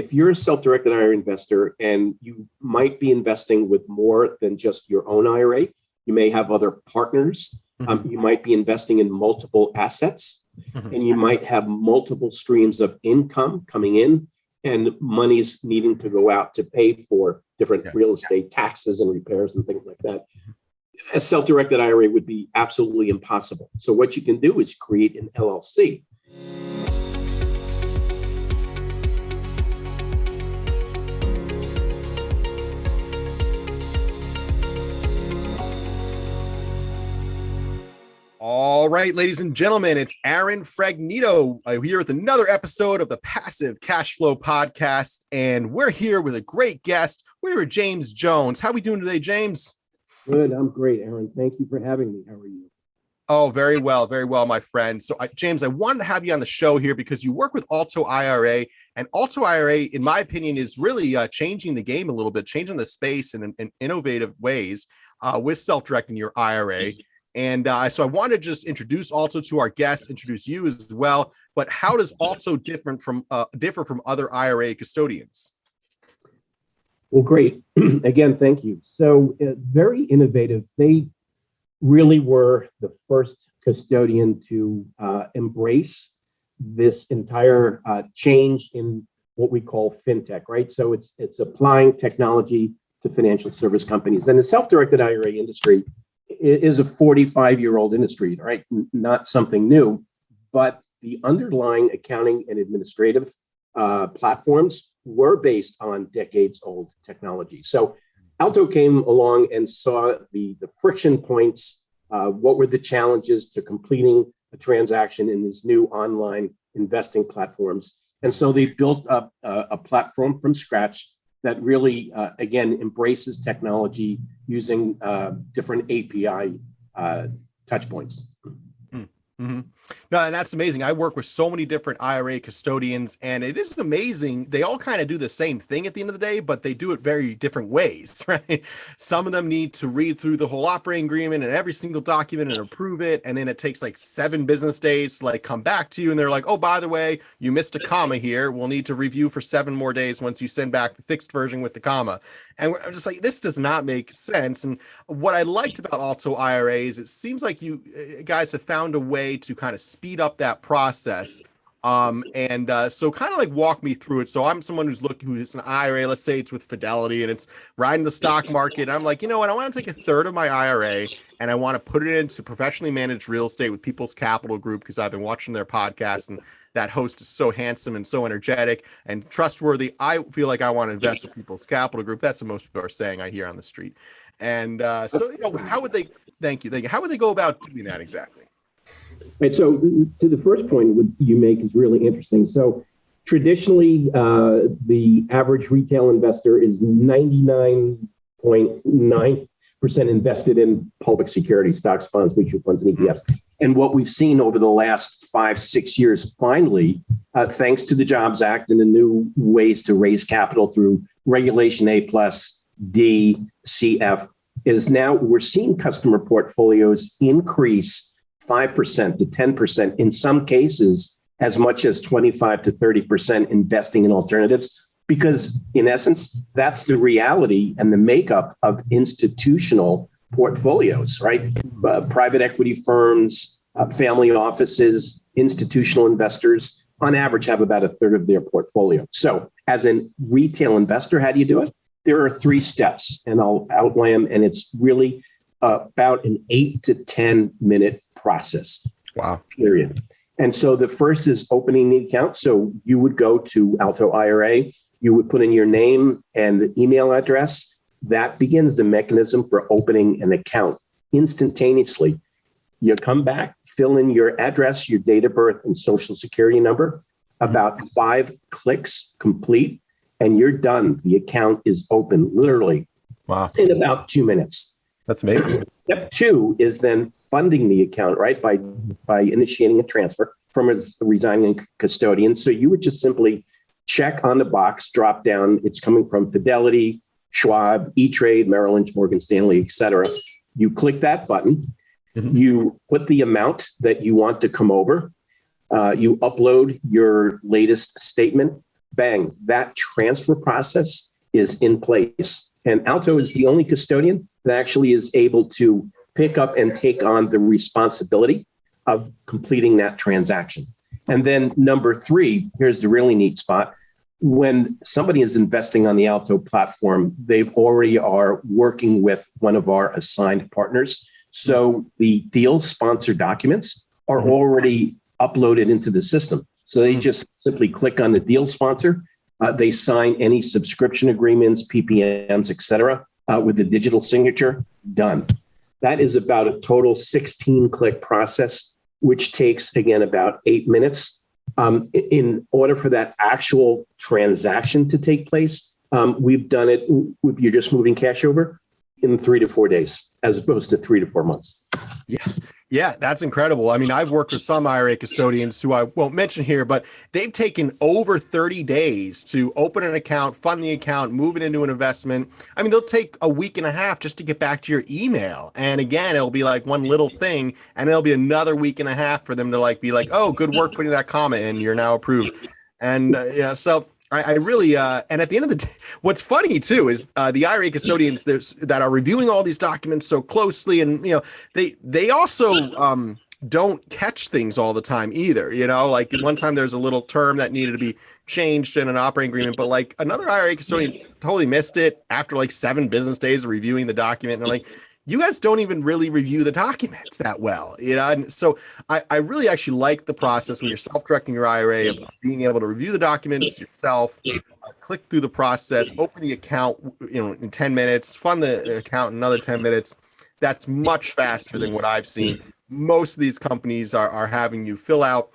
if you're a self-directed IRA investor and you might be investing with more than just your own IRA, you may have other partners. You might be investing in multiple assets, and you might have multiple streams of income coming in and monies needing to go out to pay for different real estate taxes and repairs and things like that. A self-directed IRA would be absolutely impossible. So what you can do is create an LLC. All right, ladies and gentlemen, it's Aaron Fragnito here with another episode of the Passive Cash Flow Podcast, and we're here with a great guest. We're with James Jones. How are we doing today, James? Good. I'm great, Aaron. Thank you for having me. How are you? Oh, very well, my friend. So, James, I wanted to have you on the show here because you work with ALTO IRA, and ALTO IRA, in my opinion, is really changing the game a little bit, changing the space in innovative ways with self-directing your IRA. And so I want to just introduce ALTO to our guests, introduce you as well. But how does ALTO differ from other IRA custodians? Well, great. Again, thank you. So very innovative. They really were the first custodian to embrace this entire change in what we call fintech, right? So it's applying technology to financial service companies. And the self-directed IRA industry is a 45-year-old industry, right? Not something new, but the underlying accounting and administrative platforms were based on decades-old technology. So ALTO came along and saw the friction points, what were the challenges to completing a transaction in these new online investing platforms. And so they built up a platform from scratch that really, again, embraces technology using different API touch points. Mm-hmm. No, and that's amazing. I work with so many different IRA custodians, and it is amazing. They all kind of do the same thing at the end of the day, but they do it very different ways, right? Some of them need to read through the whole operating agreement and every single document and approve it. And then it takes like 7 business days to like come back to you. And they're like, oh, by the way, you missed a comma here. We'll need to review for 7 more days once you send back the fixed version with the comma. And I'm just like, this does not make sense. And what I liked about ALTO IRA is it seems like you guys have found a way to kind of speed up that process. So kind of like walk me through it. So I'm someone who's an IRA, let's say it's with Fidelity and it's riding the stock market. I'm like, you know what? I want to take 1/3 of my IRA and I want to put it into professionally managed real estate with People's Capital Group because I've been watching their podcast and that host is so handsome and so energetic and trustworthy. I feel like I want to invest with People's Capital Group. That's what most people are saying I hear on the street. And how would they, thank you. How would they go about doing that exactly? Right. So to the first point what you make is really interesting. So traditionally, the average retail investor is 99.9% invested in public securities, stocks, bonds, mutual funds, and ETFs. And what we've seen over the last 5-6 years, finally, thanks to the Jobs Act and the new ways to raise capital through Regulation A+, D, CF, is now we're seeing customer portfolios increase 5% to 10%, in some cases, as much as 25 to 30% investing in alternatives, because in essence, that's the reality and the makeup of institutional portfolios, right? Private equity firms, family offices, institutional investors, on average, have about 1/3 of their portfolio. So as a retail investor, how do you do it? There are 3 steps, and I'll outline them, and it's really about an 8 to 10 minute process. Wow. Period. And so the first is opening the account. So you would go to ALTO IRA, you would put in your name and the email address. That begins the mechanism for opening an account instantaneously. You come back, fill in your address, your date of birth, and social security number. About 5 clicks complete, and you're done. The account is open literally in about 2 minutes. That's amazing. Step 2 is then funding the account, right? By initiating a transfer from a resigning custodian. So you would just simply check on the box, drop down. It's coming from Fidelity, Schwab, E-Trade, Merrill Lynch, Morgan Stanley, et cetera. You click that button. Mm-hmm. You put the amount that you want to come over. You upload your latest statement. bang, that transfer process is in place. And Alto is the only custodian that actually is able to pick up and take on the responsibility of completing that transaction. And then number three, here's the really neat spot. When somebody is investing on the Alto platform, they already are working with one of our assigned partners. So the deal sponsor documents are already uploaded into the system. So they just simply click on the deal sponsor. They sign any subscription agreements, PPMs, et cetera, with the digital signature, done. That is about a total 16-click process, which takes, again, about 8 minutes. In order for that actual transaction to take place, we've done it, you're just moving cash over, in 3 to 4 days, as opposed to 3 to 4 months. Yeah, that's incredible. I mean, I've worked with some IRA custodians who I won't mention here, but they've taken over 30 days to open an account, fund the account, move it into an investment. I mean, they'll take a week and a half just to get back to your email. And again, it'll be like one little thing, and it'll be another week and a half for them to be like, oh, good work putting that comment in, you're now approved. And so I really, and at the end of the day, what's funny too is the IRA custodians that are reviewing all these documents so closely, and they also don't catch things all the time either. Like one time there's a little term that needed to be changed in an operating agreement, but like another IRA custodian totally missed it after like 7 business days of reviewing the document, and I'm like, you guys don't even really review the documents that well, And so I really actually like the process when you're self-directing your IRA of being able to review the documents yourself, click through the process, open the account, in 10 minutes, fund the account in another 10 minutes. That's much faster than what I've seen. Most of these companies are having you fill out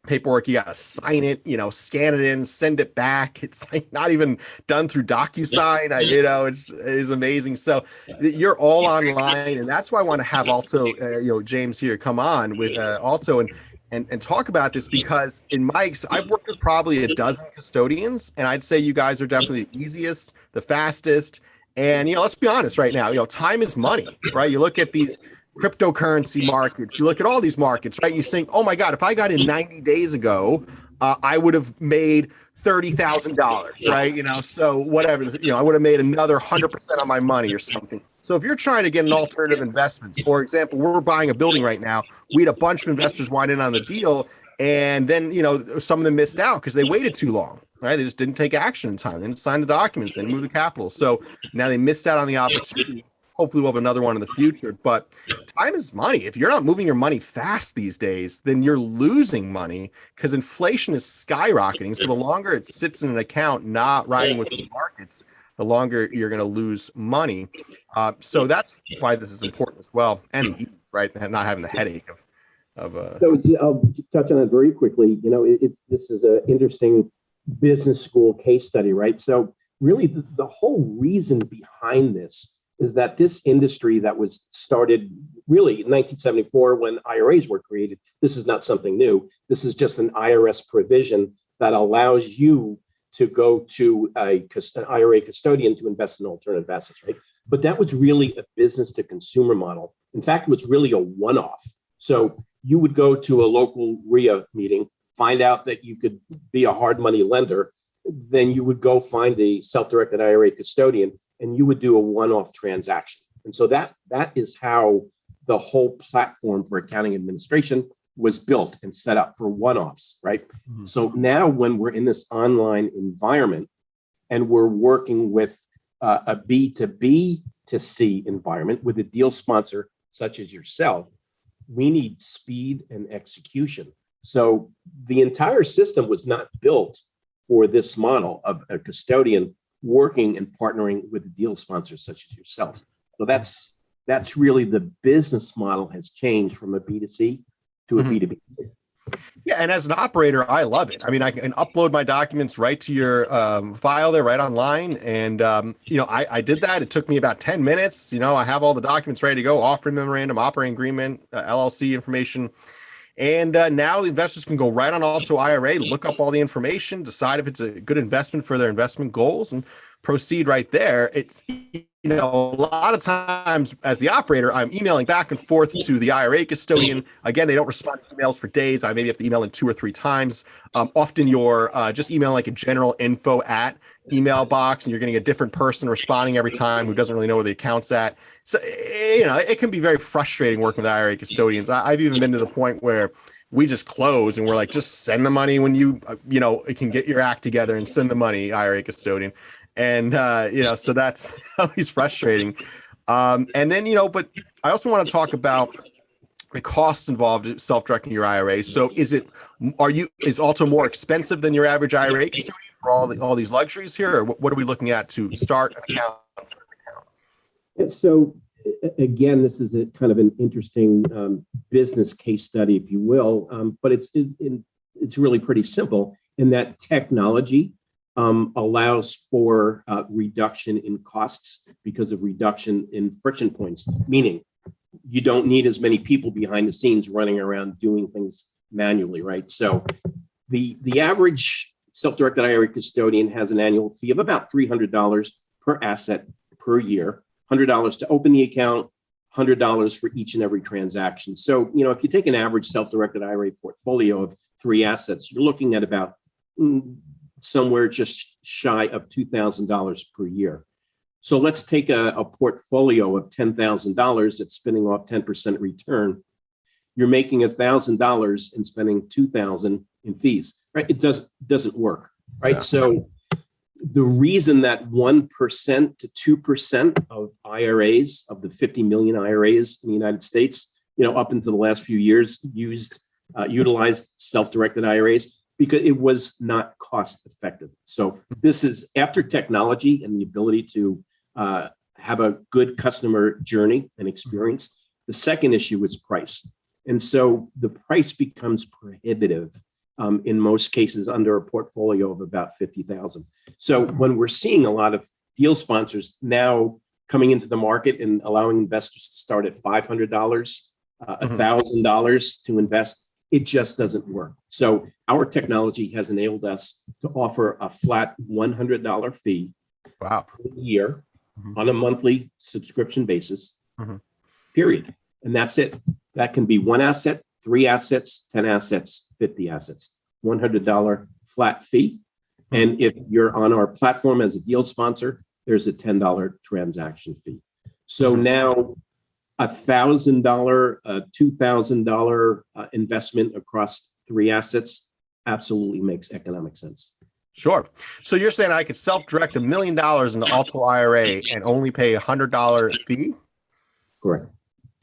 paperwork, you got to sign it, scan it in, send it back. It's like not even done through DocuSign. It's amazing. So you're all online, and that's why I want to have Alto, James here come on with Alto and talk about this, because I've worked with probably a dozen custodians, and I'd say you guys are definitely the easiest, the fastest. And, let's be honest right now, time is money, right? You look at these cryptocurrency markets, you look at all these markets, right? You think, oh my God, if I got in 90 days ago, I would have made $30,000, right? So whatever, I would have made another 100% on my money or something. So if you're trying to get an alternative investments, for example, we're buying a building right now. We had a bunch of investors wind in on the deal, and then, some of them missed out because they waited too long, right? They just didn't take action in time. They didn't sign the documents. They didn't move the capital. So now they missed out on the opportunity. Hopefully we'll have another one in the future, but time is money. If you're not moving your money fast these days, then you're losing money because inflation is skyrocketing. So the longer it sits in an account, not riding with the markets, the longer you're going to lose money. So that's why this is important as well. And the ease, right? Not having the headache of So I'll touch on that very quickly. This is an interesting business school case study, right? So really the whole reason behind this is that this industry that was started really in 1974 when IRAs were created, this is not something new. This is just an IRS provision that allows you to go to an IRA custodian to invest in alternative assets, right? But that was really a business to consumer model. In fact, it was really a one-off. So you would go to a local RIA meeting, find out that you could be a hard money lender, then you would go find a self-directed IRA custodian, and you would do a one-off transaction. And so that is how the whole platform for accounting administration was built and set up for one-offs, right? Mm-hmm. So now when we're in this online environment and we're working with a B2B to C environment with a deal sponsor such as yourself, we need speed and execution. So the entire system was not built for this model of a custodian working and partnering with deal sponsors such as yourself. So that's really the business model has changed from a B2C to a B2B. Yeah, and as an operator, I love it. I mean, I can upload my documents right to your file there, right online. And, I did that. It took me about 10 minutes. I have all the documents ready to go, offering memorandum, operating agreement, LLC information. And now the investors can go right on Alto IRA, look up all the information, decide if it's a good investment for their investment goals, and proceed right there. It's a lot of times as the operator, I'm emailing back and forth to the IRA custodian. Again, they don't respond to emails for days. I maybe have to email in 2 or 3 times. Often you're just emailing like a general info at email box, and you're getting a different person responding every time who doesn't really know where the account's at. So, it can be very frustrating working with IRA custodians. I've even been to the point where we just close and we're like, just send the money when you can get your act together and send the money, IRA custodian. And, so that's always frustrating. And then, but I also want to talk about the cost involved in self-directing your IRA. So is Alto more expensive than your average IRA custodian for all these luxuries here? Or what are we looking at to start an account? So again, this is a kind of an interesting business case study, if you will, but it's really pretty simple in that technology allows for reduction in costs because of reduction in friction points, meaning you don't need as many people behind the scenes running around doing things manually, right? So the average self-directed IRA custodian has an annual fee of about $300 per asset per year, $100 to open the account, $100 for each and every transaction. So, if you take an average self-directed IRA portfolio of 3 assets, you're looking at about somewhere just shy of $2,000 per year. So let's take a portfolio of $10,000 that's spinning off 10% return. You're making $1,000 and spending $2,000 in fees, right? It doesn't work, right? Yeah. So the reason that 1% to 2% of IRAs, of the 50 million IRAs in the United States, up until the last few years, utilized self-directed IRAs, because it was not cost effective. So this is after technology and the ability to have a good customer journey and experience. The second issue is price. And so the price becomes prohibitive in most cases under a portfolio of about 50,000. So when we're seeing a lot of deal sponsors now coming into the market and allowing investors to start at $500, $1,000 to invest, it just doesn't work. So our technology has enabled us to offer a flat $100 fee per year on a monthly subscription basis, period. And that's it. That can be 1 asset, 3 assets, 10 assets, 50 assets, $100 flat fee. And if you're on our platform as a deal sponsor, there's a $10 transaction fee. So now $1,000, $2,000 investment across 3 assets absolutely makes economic sense. Sure. So you're saying I could self-direct $1 million in the Alto IRA and only pay $100 fee? Correct.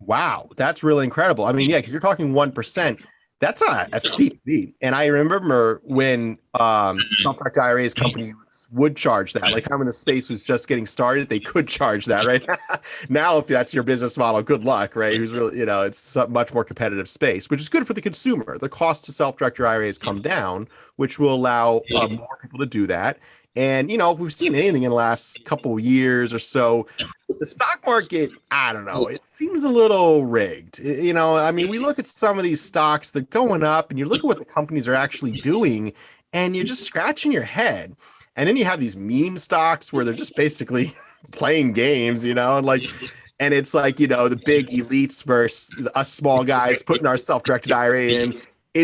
Wow, that's really incredible. I mean, yeah, because you're talking 1%. That's a steep fee. And I remember when self-directed IRAs companies would charge that. Like, when the space was just getting started, they could charge that, right? Now, if that's your business model, good luck, right? Who's really, it's a much more competitive space, which is good for the consumer. The cost to self-direct your IRAs come down, which will allow more people to do that. And, if we've seen anything in the last couple of years or so, the stock market, I don't know, it seems a little rigged. I mean, we look at some of these stocks, they're going up, and you look at what the companies are actually doing, and you're just scratching your head. And then you have these meme stocks where they're just basically playing games, and it's like, the big elites versus us small guys putting our self-directed IRA in.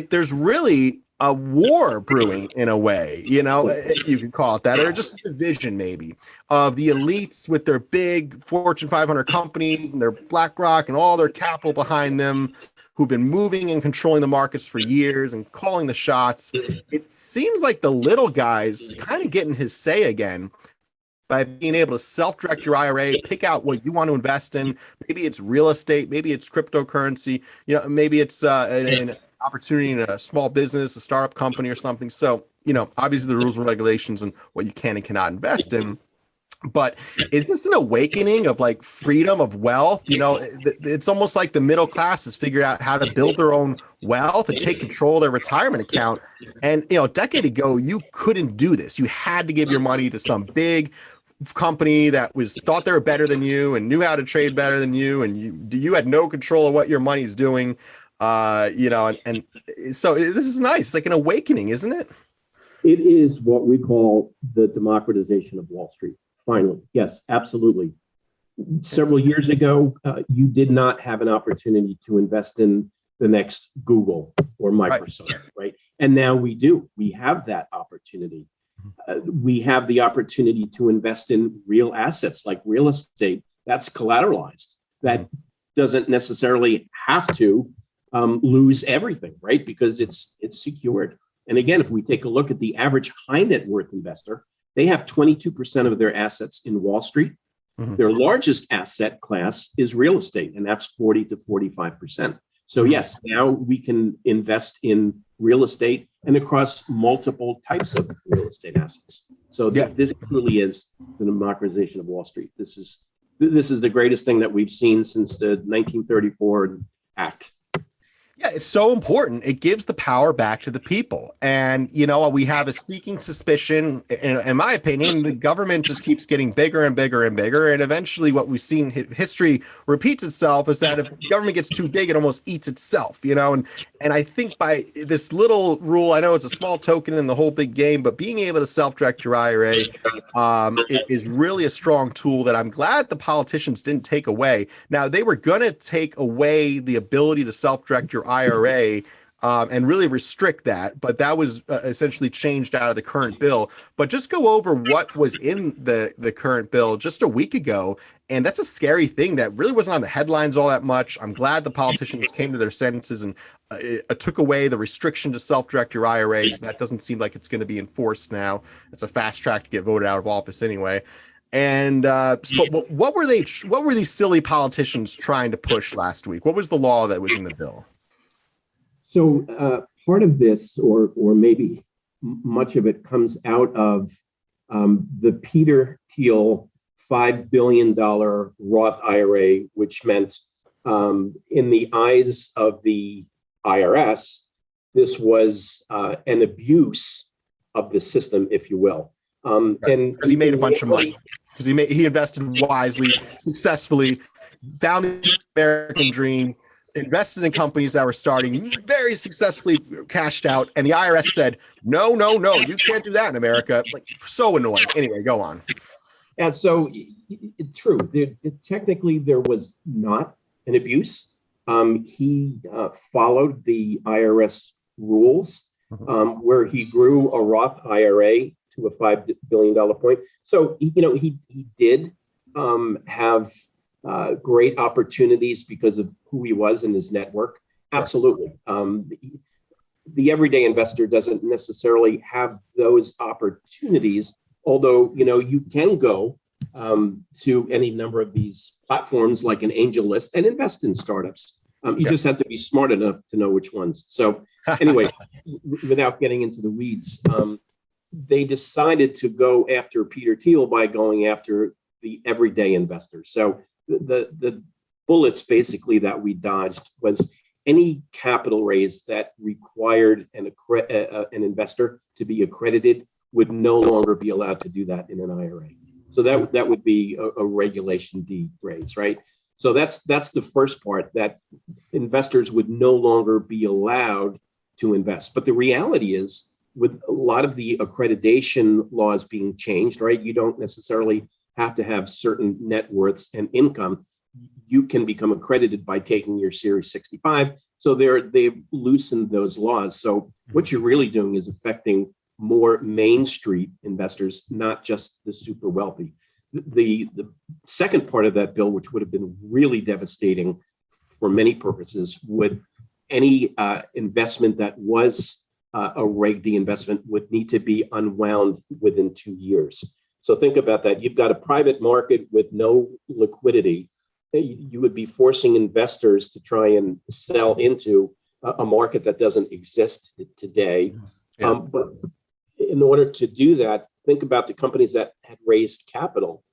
There's really a war brewing in a way, you could call it that, or just a division maybe of the elites with their big Fortune 500 companies and their BlackRock and all their capital behind them, who've been moving and controlling the markets for years and calling the shots. It seems like the little guys kind of getting his say again by being able to self-direct your IRA, pick out what you want to invest in. Maybe it's real estate, maybe it's cryptocurrency, maybe it's an opportunity in a small business, a startup company or something. So, obviously the rules and regulations and what you can and cannot invest in. But is this an awakening of like freedom of wealth? It's almost like the middle class has figured out how to build their own wealth and take control of their retirement account. And, a decade ago, you couldn't do this. You had to give your money to some big company that thought they were better than you and knew how to trade better than you. And you had no control of what your money's doing. And so this is nice. It's like an awakening, isn't it? It is what we call the democratization of Wall Street. Finally, yes, absolutely. Several years ago, you did not have an opportunity to invest in the next Google or Microsoft, right? And now we do. We have that opportunity. We have the opportunity to invest in real assets like real estate that's collateralized. That doesn't necessarily have to lose everything, right? Because it's secured. And again, if we take a look at the average high net worth investor, they have 22% of their assets in Wall Street. Their largest asset class is real estate, and that's 40 to 45%. So yes, now we can invest in real estate and across multiple types of real estate assets. So this truly is the democratization of Wall Street. This is the greatest thing that we've seen since the 1934 Act. Yeah, it's so important. It gives the power back to the people. And, you know, we have a sneaking suspicion, in my opinion, the government just keeps getting bigger and bigger and bigger. And eventually what we've seen, history repeats itself, is that if government gets too big, it almost eats itself, you know? And I think by this little rule, I know it's a small token in the whole big game, but being able to self-direct your IRA is really a strong tool that I'm glad the politicians didn't take away. Now, they were going to take away the ability to self-direct your IRA and really restrict that, but that was essentially changed out of the current bill. But just go over what was in the current bill just a week ago, and that's a scary thing that really wasn't on the headlines all that much. I'm glad the politicians came to their senses and took away the restriction to self-direct your IRA, so that doesn't seem like it's going to be enforced now. It's a fast track to get voted out of office anyway. And what were these silly politicians trying to push last week? What was the law that was in the bill? So part of this, or maybe much of it, comes out of the Peter Thiel $5 billion Roth IRA, which meant in the eyes of the IRS, this was an abuse of the system, if you will. And because he made a bunch of money, because he invested wisely, successfully, found the American dream, invested in companies that were starting, very successfully cashed out, and the IRS said, no, you can't do that in America. Like, so annoying. Anyway, go on. And so, true, technically there was not an abuse. He followed the IRS rules, where he grew a Roth IRA to a $5 billion point. So, you know, he did have great opportunities because of who he was in his network. Absolutely. The everyday investor doesn't necessarily have those opportunities, although, you know, you can go to any number of these platforms like an angel list and invest in startups. You just have to be smart enough to know which ones. So anyway, without getting into the weeds, they decided to go after Peter Thiel by going after the everyday investor. So the bullets basically that we dodged was any capital raise that required an investor to be accredited would no longer be allowed to do that in an IRA. So that would be a Regulation D raise, right? So that's the first part, that investors would no longer be allowed to invest. But the reality is, with a lot of the accreditation laws being changed, right? You don't necessarily have to have certain net worths and income. You can become accredited by taking your Series 65. So they've loosened those laws. So what you're really doing is affecting more Main Street investors, not just the super wealthy. The second part of that bill, which would have been really devastating for many purposes, would any investment that was a Reg D investment would need to be unwound within 2 years. So think about that. You've got a private market with no liquidity. You would be forcing investors to try and sell into a market that doesn't exist today. But in order to do that, think about the companies that had raised capital.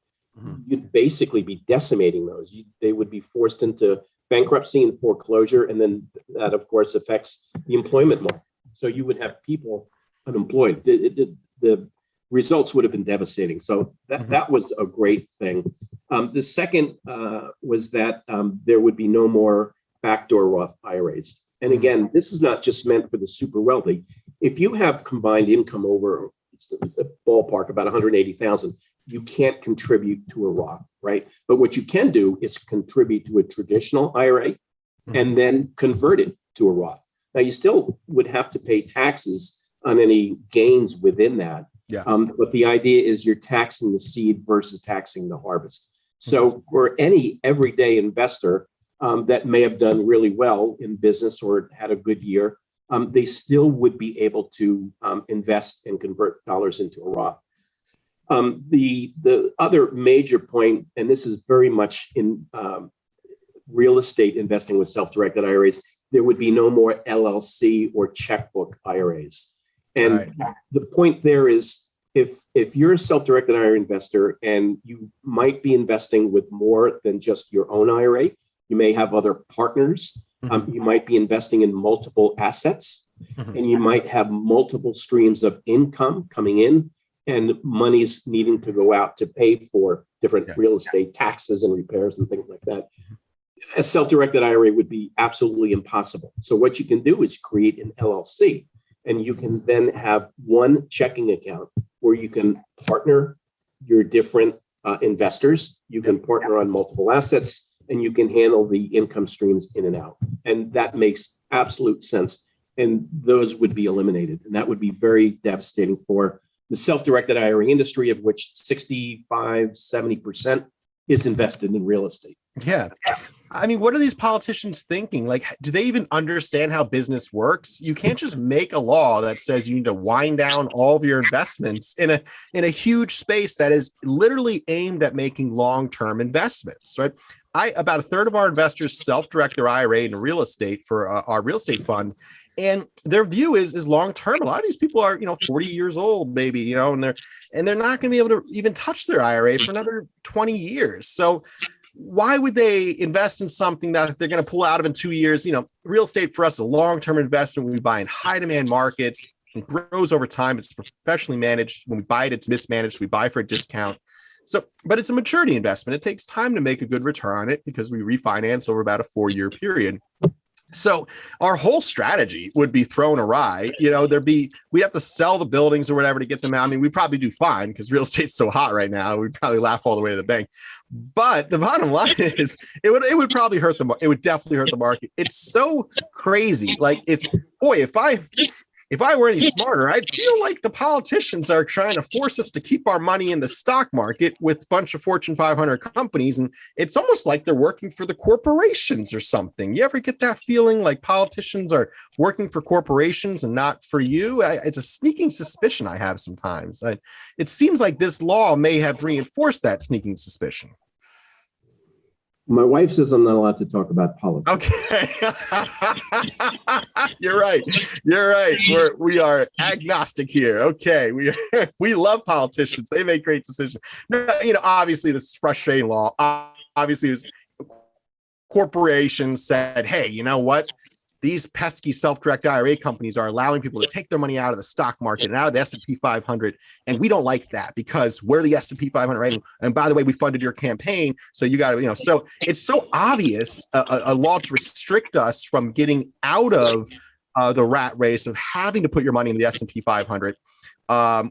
You'd basically be decimating those. They would be forced into bankruptcy and foreclosure, and then that, of course, affects the employment market. So you would have people unemployed. The results would have been devastating. So that was a great thing. The second was that there would be no more backdoor Roth IRAs. And again, this is not just meant for the super wealthy. If you have combined income over a ballpark about 180,000, you can't contribute to a Roth, right? But what you can do is contribute to a traditional IRA and then convert it to a Roth. Now, you still would have to pay taxes on any gains within that. Yeah. But the idea is you're taxing the seed versus taxing the harvest. So for any everyday investor that may have done really well in business or had a good year, they still would be able to invest and convert dollars into a Roth. The other major point, and this is very much in real estate investing with self-directed IRAs, there would be no more LLC or checkbook IRAs. And the point there is, if you're a self-directed IRA investor and you might be investing with more than just your own IRA, you may have other partners, you might be investing in multiple assets, and you might have multiple streams of income coming in and money's needing to go out to pay for different real estate taxes and repairs and things like that. A self-directed IRA would be absolutely impossible. So what you can do is create an LLC, and you can then have one checking account where you can partner your different investors. You can partner on multiple assets, and you can handle the income streams in and out. And that makes absolute sense. And those would be eliminated. And that would be very devastating for the self-directed IRA industry, of which 65, 70% is invested in real estate. Yeah. I mean, what are these politicians thinking? Like, do they even understand how business works? You can't just make a law that says you need to wind down all of your investments in a huge space that is literally aimed at making long-term investments, right? About a third of our investors self-direct their IRA into real estate for our real estate fund. And their view is long-term. A lot of these people are, 40 years old, maybe, and they're not going to be able to even touch their IRA for another 20 years. So why would they invest in something that they're going to pull out of in 2 years? Real estate for us is a long-term investment. We buy in high demand markets. It grows over time. It's professionally managed. When we buy it, it's mismanaged. We buy for a discount. So, but it's a maturity investment. It takes time to make a good return on it because we refinance over about a 4-year period. So our whole strategy would be thrown awry. We'd have to sell the buildings or whatever to get them out. I mean, we probably do fine because real estate's so hot right now. We'd probably laugh all the way to the bank. But the bottom line is it would probably hurt it would definitely hurt the market. It's so crazy. Like if I were any smarter, I'd feel like the politicians are trying to force us to keep our money in the stock market with a bunch of Fortune 500 companies. And it's almost like they're working for the corporations or something. You ever get that feeling like politicians are working for corporations and not for you? It's a sneaking suspicion I have sometimes. It seems like this law may have reinforced that sneaking suspicion. My wife says I'm not allowed to talk about politics. Okay. You're right. We are agnostic here. Okay. We love politicians. They make great decisions. No, obviously this is frustrating law. Obviously this corporation said, hey, you know what? These pesky self-direct IRA companies are allowing people to take their money out of the stock market and out of the S&P 500. And we don't like that because we're the S&P 500, right? And by the way, we funded your campaign. So you got to, so it's so obvious a law to restrict us from getting out of the rat race of having to put your money in the S&P 500,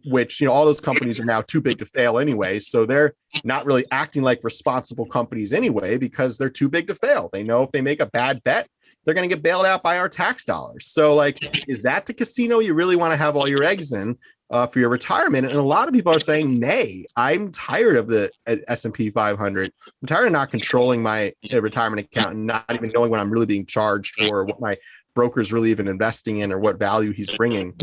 which, all those companies are now too big to fail anyway. So they're not really acting like responsible companies anyway, because they're too big to fail. They know if they make a bad bet, they're going to get bailed out by our tax dollars. So is that the casino you really want to have all your eggs in for your retirement? And a lot of people are saying, nay, I'm tired of the S&P 500. I'm tired of not controlling my retirement account and not even knowing what I'm really being charged for, or what my broker's really even investing in, or what value he's bringing.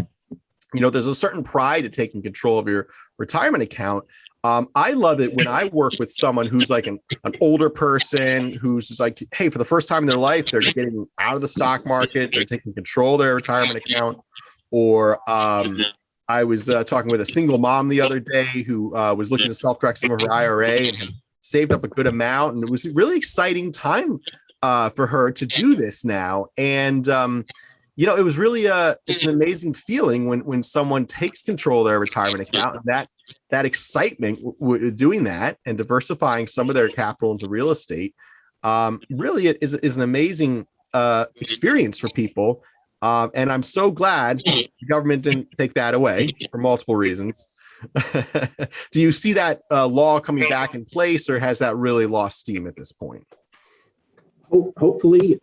There's a certain pride to taking control of your retirement account. I love it when I work with someone who's like an older person who's just like, hey, for the first time in their life, they're getting out of the stock market. They're taking control of their retirement account. Or I was talking with a single mom the other day who was looking to self-direct some of her IRA and had saved up a good amount. And it was a really exciting time for her to do this now. And it was really it's an amazing feeling when someone takes control of their retirement account, and that excitement with doing that and diversifying some of their capital into real estate really is an amazing experience for people. And I'm so glad the government didn't take that away for multiple reasons. Do you see that law coming back in place, or has that really lost steam at this point? Hopefully,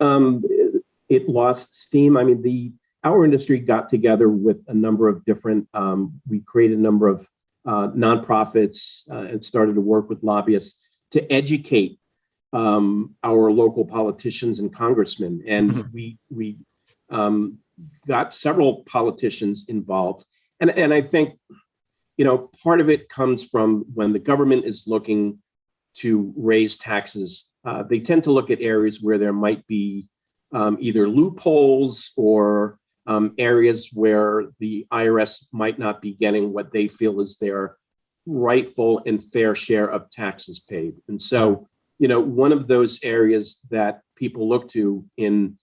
it lost steam. I mean, our industry got together with a number of different, we created a number of nonprofits and started to work with lobbyists to educate our local politicians and congressmen. And we got several politicians involved. And I think, part of it comes from when the government is looking to raise taxes, they tend to look at areas where there might be either loopholes or areas where the IRS might not be getting what they feel is their rightful and fair share of taxes paid. And so, one of those areas that people look to in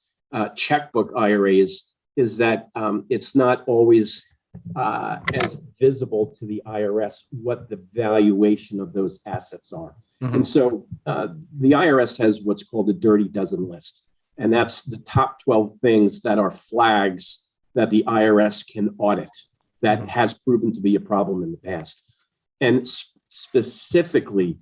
checkbook IRAs is that it's not always as visible to the IRS what the valuation of those assets are. And so the IRS has what's called a dirty dozen list. And that's the top 12 things that are flags that the IRS can audit that has proven to be a problem in the past. And specifically,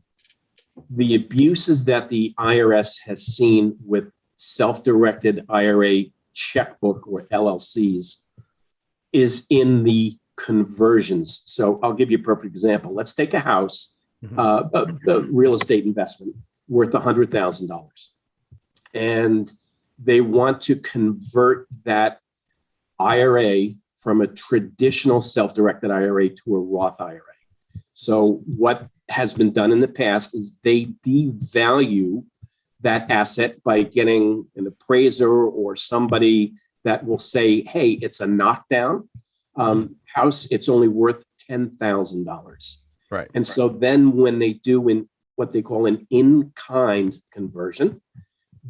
the abuses that the IRS has seen with self-directed IRA checkbook or LLCs is in the conversions. So I'll give you a perfect example. Let's take a house, a real estate investment worth $100,000. And they want to convert that IRA from a traditional self-directed IRA to a Roth IRA. So what has been done in the past is they devalue that asset by getting an appraiser or somebody that will say, hey, it's a knockdown house, it's only worth $10,000. Right. And so then when they do in what they call an in-kind conversion,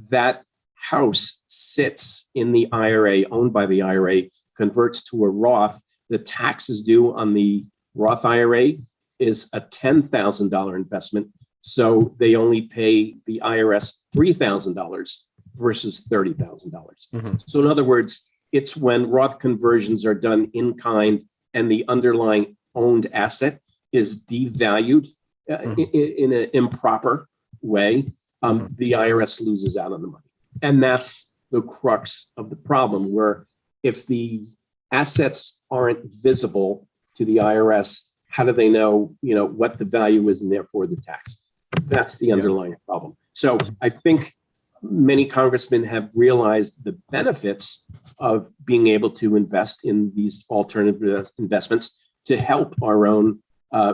that house sits in the IRA, owned by the IRA, converts to a Roth. The taxes due on the Roth IRA is a $10,000 investment. So they only pay the IRS $3,000 versus $30,000. So in other words, it's when Roth conversions are done in kind and the underlying owned asset is devalued in an improper way, the IRS loses out on the money. And that's the crux of the problem, where if the assets aren't visible to the IRS, how do they know, what the value is and therefore the tax? That's the underlying problem. So I think many congressmen have realized the benefits of being able to invest in these alternative investments to help our own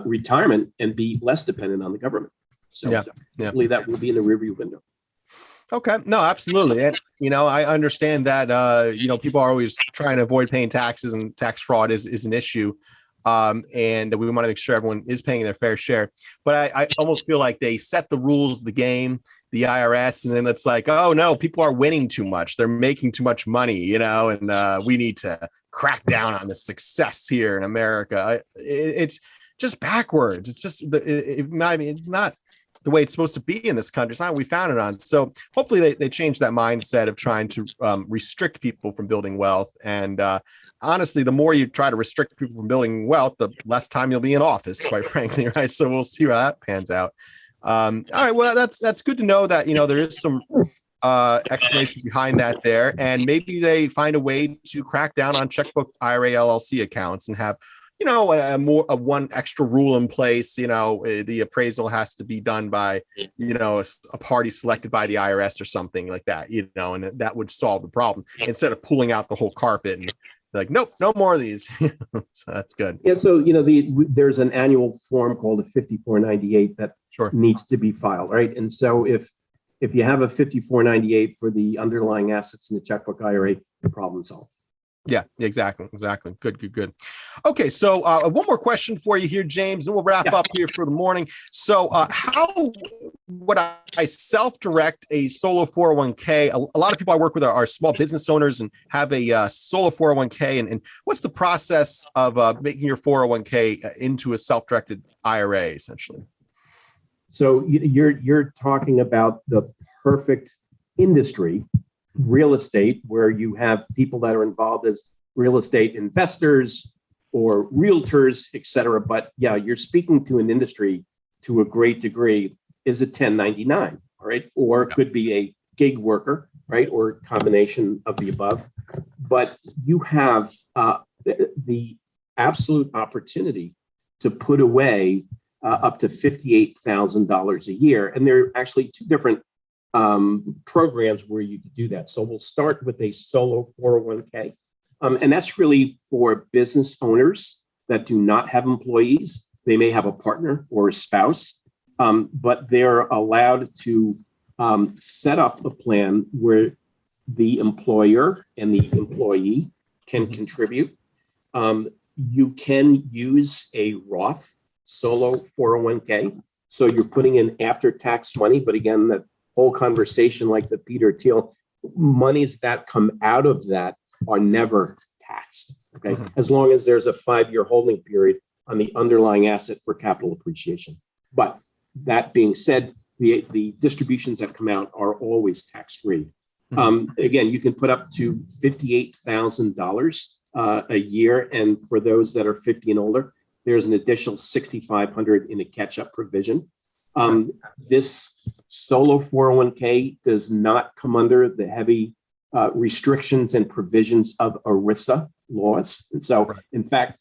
retirement and be less dependent on the government. So hopefully that will be in the rearview window. Okay. No, absolutely. And, I understand that, people are always trying to avoid paying taxes, and tax fraud is an issue. And we want to make sure everyone is paying their fair share. But I almost feel like they set the rules of the game, the IRS, and then it's like, oh no, people are winning too much. They're making too much money, and we need to crack down on the success here in America. It's just backwards. It's just, it's not the way it's supposed to be in this country. It's not what we found it on. So hopefully they change that mindset of trying to restrict people from building wealth. And honestly, the more you try to restrict people from building wealth, the less time you'll be in office, quite frankly, right? So we'll see how that pans out. All right, well, that's good to know that, there is some explanation behind that there. And maybe they find a way to crack down on checkbook IRA LLC accounts and have, one extra rule in place. The appraisal has to be done by, a party selected by the IRS or something like that, and that would solve the problem instead of pulling out the whole carpet and like, nope, no more of these. So that's good. Yeah. So, there's an annual form called a 5498 that needs to be filed, right? And so if you have a 5498 for the underlying assets in the checkbook IRA, the problem solved. Yeah, exactly. Good. Okay, so one more question for you here, James, and we'll wrap up here for the morning. So how would I self-direct a solo 401k? A lot of people I work with are small business owners and have a solo 401k. And what's the process of making your 401k into a self-directed IRA, essentially? So you're talking about the perfect industry, real estate, where you have people that are involved as real estate investors, or realtors, et cetera. But yeah, you're speaking to an industry to a great degree is a 1099, all right? Or it could be a gig worker, right? Or a combination of the above. But you have the absolute opportunity to put away up to $58,000 a year. And there are actually two different programs where you can do that. So we'll start with a solo 401k. And that's really for business owners that do not have employees. They may have a partner or a spouse, but they're allowed to set up a plan where the employer and the employee can contribute. You can use a Roth solo 401k. So you're putting in after-tax money, but again, that whole conversation like the Peter Thiel, monies that come out of that are never taxed, okay? As long as there's a 5-year holding period on the underlying asset for capital appreciation. But that being said, the distributions that come out are always tax-free. Again, you can put up to $58,000 a year. And for those that are 50 and older, there's an additional $6,500 in a catch-up provision. This solo 401k does not come under the heavy restrictions and provisions of ERISA laws. And so, in fact,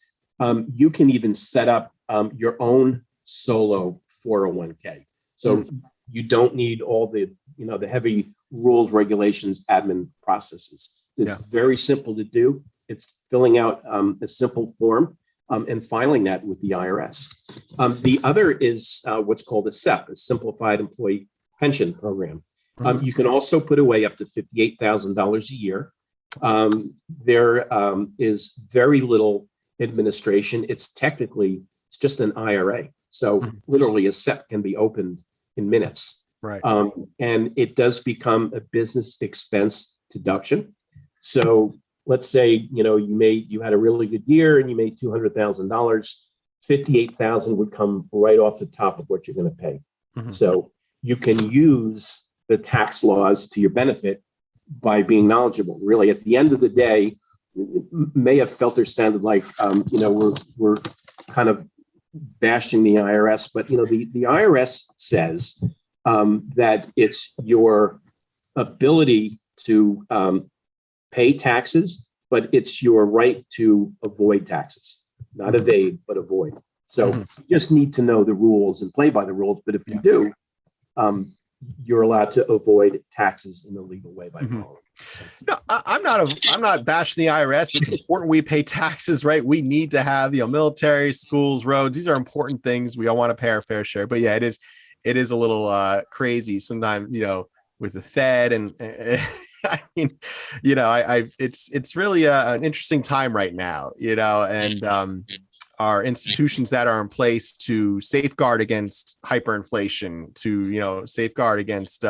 you can even set up your own solo 401k. So you don't need all the, the heavy rules, regulations, admin processes. It's very simple to do. It's filling out a simple form and filing that with the IRS. The other is what's called a SEP, a Simplified Employee Pension Program. You can also put away up to $58,000 a year. There is very little administration. It's just an IRA. So literally a SEP can be opened in minutes. Right. And it does become a business expense deduction. So let's say, you had a really good year and you made $200,000, $58,000 would come right off the top of what you're going to pay. So you can use the tax laws to your benefit by being knowledgeable. Really, at the end of the day, may have felt or sounded like, we're kind of bashing the IRS, but, the IRS says that it's your ability to pay taxes, but it's your right to avoid taxes, not evade, but avoid. So you just need to know the rules and play by the rules. But if you do, you're allowed to avoid taxes in a legal way by following. No, I'm not bashing the IRS. It's important we pay taxes, right? We need to have, military, schools, roads. These are important things. We all want to pay our fair share. But yeah, it is a little crazy sometimes, with the Fed and I mean, it's really an interesting time right now, and our institutions that are in place to safeguard against hyperinflation, to, safeguard against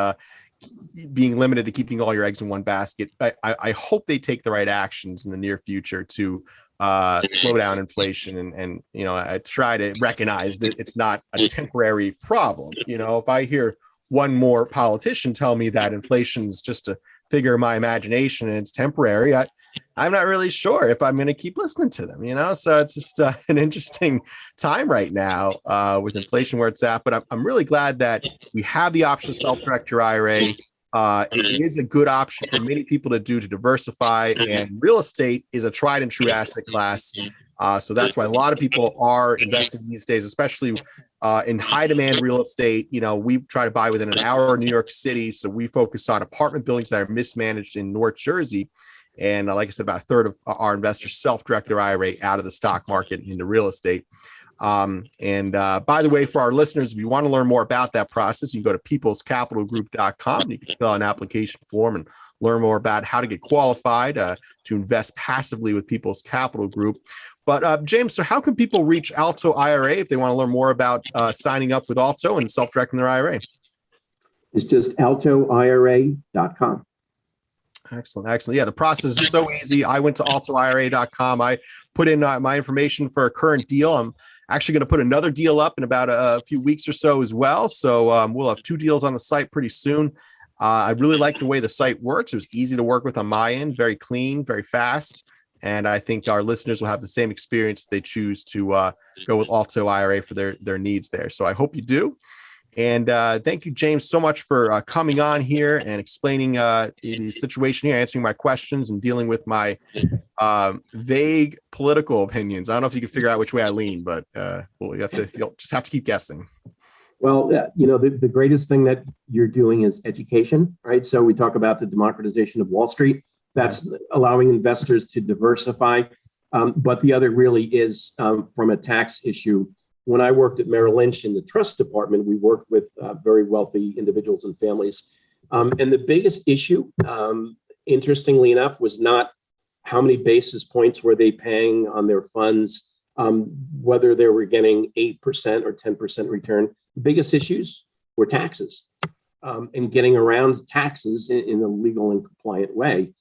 being limited to keeping all your eggs in one basket. I hope they take the right actions in the near future to slow down inflation and I try to recognize that it's not a temporary problem. If I hear one more politician tell me that inflation is just a figure of my imagination and it's temporary, I'm not really sure if I'm going to keep listening to them, so it's just an interesting time right now with inflation where it's at. But I'm really glad that we have the option to self-direct your IRA. It is a good option for many people to do to diversify, and real estate is a tried and true asset class. So that's why a lot of people are investing these days, especially in high demand real estate. We try to buy within an hour of New York City. So we focus on apartment buildings that are mismanaged in North Jersey. And like I said, about a third of our investors self-direct their IRA out of the stock market into real estate. And by the way, for our listeners, if you want to learn more about that process, you can go to peoplescapitalgroup.com. You can fill out an application form and learn more about how to get qualified to invest passively with People's Capital Group. But James, so how can people reach ALTO IRA if they want to learn more about signing up with ALTO and self-directing their IRA? It's just altoira.com. Excellent. Yeah, the process is so easy. I went to altoira.com. I put in my information for a current deal. I'm actually going to put another deal up in about a few weeks or so as well. So we'll have 2 deals on the site pretty soon. I really like the way the site works. It was easy to work with on my end, very clean, very fast. And I think our listeners will have the same experience if they choose to go with ALTO IRA for their needs there. So I hope you do. And thank you, James, so much for coming on here and explaining the situation here, answering my questions and dealing with my vague political opinions. I don't know if you can figure out which way I lean, but you'll just have to keep guessing. Well, the greatest thing that you're doing is education, right? So we talk about the democratization of Wall Street. That's allowing investors to diversify. But the other really is from a tax issue. When I worked at Merrill Lynch in the trust department, we worked with very wealthy individuals and families. And the biggest issue, interestingly enough, was not how many basis points were they paying on their funds, whether they were getting 8% or 10% return. The biggest issues were taxes and getting around taxes in a legal and compliant way.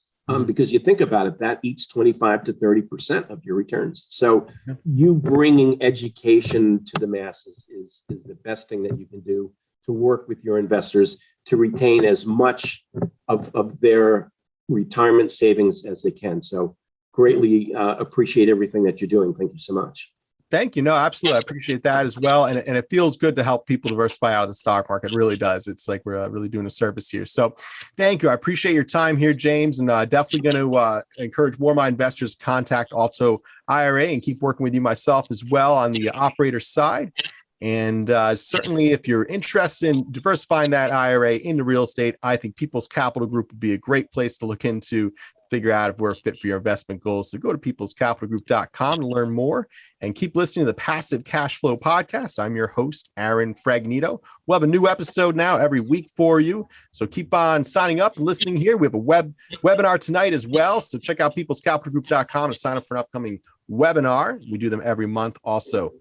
Because you think about it, that eats 25 to 30% of your returns. So you bringing education to the masses is the best thing that you can do to work with your investors to retain as much of their retirement savings as they can. So greatly appreciate everything that you're doing. Thank you so much. Thank you. No, absolutely. I appreciate that as well. And it feels good to help people diversify out of the stock market. It really does. It's like we're really doing a service here. So thank you. I appreciate your time here, James, and definitely going to encourage more of my investors to contact ALTO IRA and keep working with you myself as well on the operator side. And certainly if you're interested in diversifying that IRA into real estate, I think People's Capital Group would be a great place to look into, figure out if we're fit for your investment goals. So go to peoplescapitalgroup.com to learn more and keep listening to the Passive Cash Flow Podcast. I'm your host, Aaron Fragnito. We'll have a new episode now every week for you. So keep on signing up and listening here. We have a webinar tonight as well. So check out peoplescapitalgroup.com to sign up for an upcoming webinar. We do them every month also.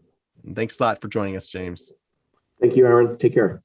And thanks a lot for joining us, James. Thank you, Aaron. Take care.